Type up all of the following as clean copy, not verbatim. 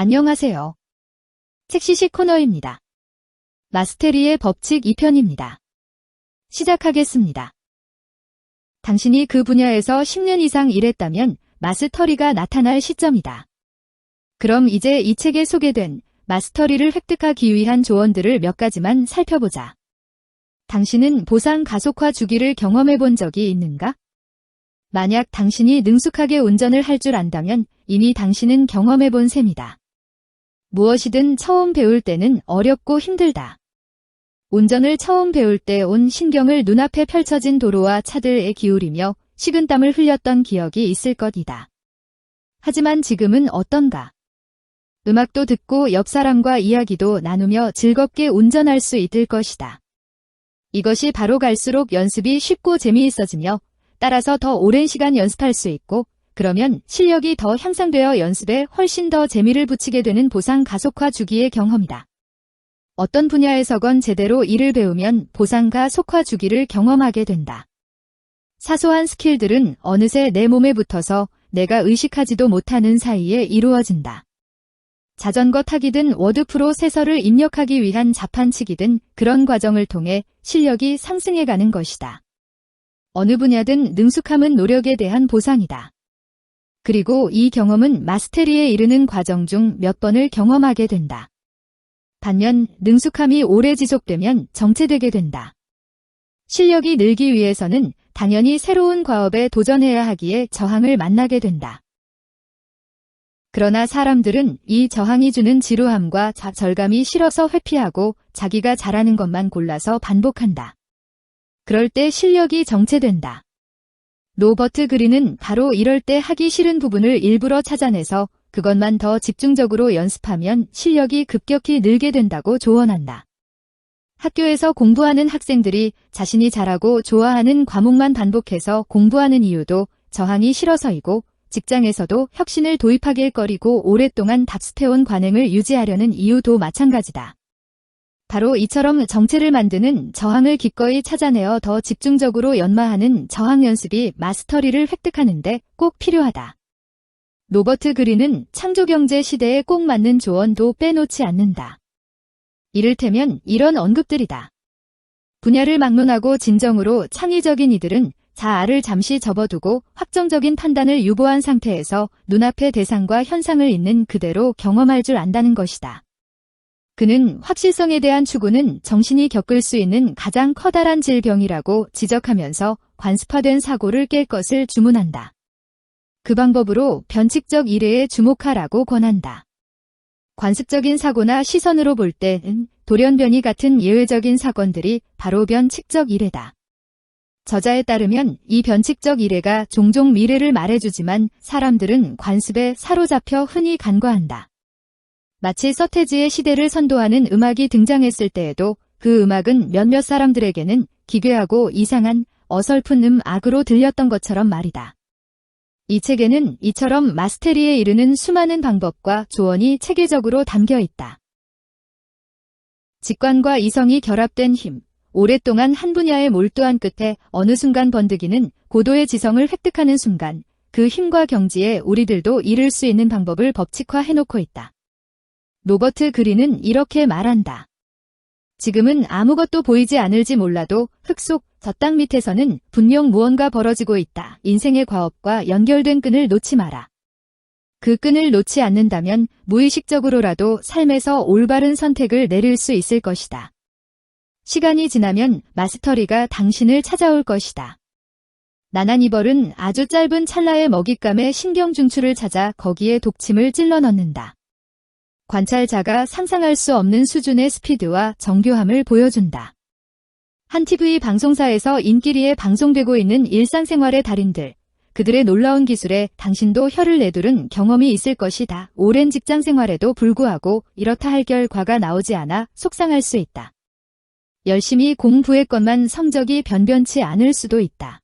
안녕하세요. 책시식 코너입니다. 마스테리의 법칙 2편입니다. 시작하겠습니다. 당신이 그 분야에서 10년 이상 일했다면 마스터리가 나타날 시점이다. 그럼 이제 이 책에 소개된 마스터리를 획득하기 위한 조언들을 몇 가지만 살펴보자. 당신은 보상 가속화 주기를 경험해 본 적이 있는가? 만약 당신이 능숙하게 운전을 할 줄 안다면 이미 당신은 경험해 본 셈이다. 무엇이든 처음 배울 때는 어렵고 힘들다. 운전을 처음 배울 때 온 신경을 눈앞에 펼쳐진 도로와 차들에 기울이며 식은땀을 흘렸던 기억이 있을 것이다. 하지만 지금은 어떤가? 음악도 듣고 옆 사람과 이야기도 나누며 즐겁게 운전할 수 있을 것이다. 이것이 바로 갈수록 연습이 쉽고 재미있어지며 따라서 더 오랜 시간 연습할 수 있고 그러면 실력이 더 향상되어 연습에 훨씬 더 재미를 붙이게 되는 보상 가속화 주기의 경험이다. 어떤 분야에서건 제대로 일을 배우면 보상 가속화 주기를 경험하게 된다. 사소한 스킬들은 어느새 내 몸에 붙어서 내가 의식하지도 못하는 사이에 이루어진다. 자전거 타기든 워드 프로세서를 입력하기 위한 자판치기든 그런 과정을 통해 실력이 상승해가는 것이다. 어느 분야든 능숙함은 노력에 대한 보상이다. 그리고 이 경험은 마스터리에 이르는 과정 중 몇 번을 경험하게 된다. 반면 능숙함이 오래 지속되면 정체되게 된다. 실력이 늘기 위해서는 당연히 새로운 과업에 도전해야 하기에 저항을 만나게 된다. 그러나 사람들은 이 저항이 주는 지루함과 좌절감이 싫어서 회피하고 자기가 잘하는 것만 골라서 반복한다. 그럴 때 실력이 정체된다. 로버트 그린은 바로 이럴 때 하기 싫은 부분을 일부러 찾아내서 그것만 더 집중적으로 연습하면 실력이 급격히 늘게 된다고 조언한다. 학교에서 공부하는 학생들이 자신이 잘하고 좋아하는 과목만 반복해서 공부하는 이유도 저항이 싫어서이고 직장에서도 혁신을 도입하길 꺼리고 오랫동안 답습해온 관행을 유지하려는 이유도 마찬가지다. 바로 이처럼 정체를 만드는 저항을 기꺼이 찾아내어 더 집중적으로 연마하는 저항 연습이 마스터리를 획득하는데 꼭 필요하다. 로버트 그린은 창조경제 시대에 꼭 맞는 조언도 빼놓지 않는다. 이를테면 이런 언급들이다. 분야를 막론하고 진정으로 창의적인 이들은 자아를 잠시 접어두고 확정적인 판단을 유보한 상태에서 눈앞의 대상과 현상을 있는 그대로 경험할 줄 안다는 것이다. 그는 확실성에 대한 추구는 정신이 겪을 수 있는 가장 커다란 질병이라고 지적하면서 관습화된 사고를 깰 것을 주문한다. 그 방법으로 변칙적 이래에 주목하라고 권한다. 관습적인 사고나 시선으로 볼 때는 돌연변이 같은 예외적인 사건들이 바로 변칙적 이래다. 저자에 따르면 이 변칙적 이래가 종종 미래를 말해주지만 사람들은 관습에 사로잡혀 흔히 간과한다. 마치 서태지의 시대를 선도하는 음악이 등장했을 때에도 그 음악은 몇몇 사람들에게는 기괴하고 이상한 어설픈 악으로 들렸던 것처럼 말이다. 이 책에는 이처럼 마스터리에 이르는 수많은 방법과 조언이 체계적으로 담겨 있다. 직관과 이성이 결합된 힘, 오랫동안 한 분야에 몰두한 끝에 어느 순간 번득이는 고도의 지성을 획득하는 순간 그 힘과 경지에 우리들도 이를 수 있는 방법을 법칙화해놓고 있다. 로버트 그린은 이렇게 말한다. 지금은 아무것도 보이지 않을지 몰라도 흙 속 저 땅 밑에서는 분명 무언가 벌어지고 있다. 인생의 과업과 연결된 끈을 놓지 마라. 그 끈을 놓지 않는다면 무의식적으로라도 삶에서 올바른 선택을 내릴 수 있을 것이다. 시간이 지나면 마스터리가 당신을 찾아올 것이다. 나나니벌은 아주 짧은 찰나의 먹잇감에 신경 중추를 찾아 거기에 독침을 찔러 넣는다. 관찰자가 상상할 수 없는 수준의 스피드와 정교함을 보여준다. 한 TV 방송사에서 인기리에 방송되고 있는 일상생활의 달인들, 그들의 놀라운 기술에 당신도 혀를 내두른 경험이 있을 것이다. 오랜 직장 생활에도 불구하고 이렇다 할 결과가 나오지 않아 속상할 수 있다. 열심히 공부했건만 성적이 변변치 않을 수도 있다.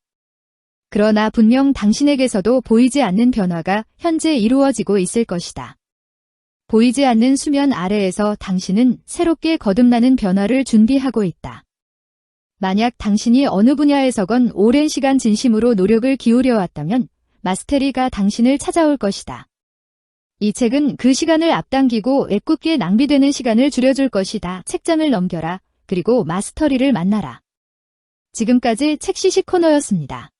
그러나 분명 당신에게서도 보이지 않는 변화가 현재 이루어지고 있을 것이다. 보이지 않는 수면 아래에서 당신은 새롭게 거듭나는 변화를 준비하고 있다. 만약 당신이 어느 분야에서건 오랜 시간 진심으로 노력을 기울여 왔다면 마스터리가 당신을 찾아올 것이다. 이 책은 그 시간을 앞당기고 애꿎게 낭비되는 시간을 줄여줄 것이다. 책장을 넘겨라. 그리고 마스터리를 만나라. 지금까지 책 시식 코너였습니다.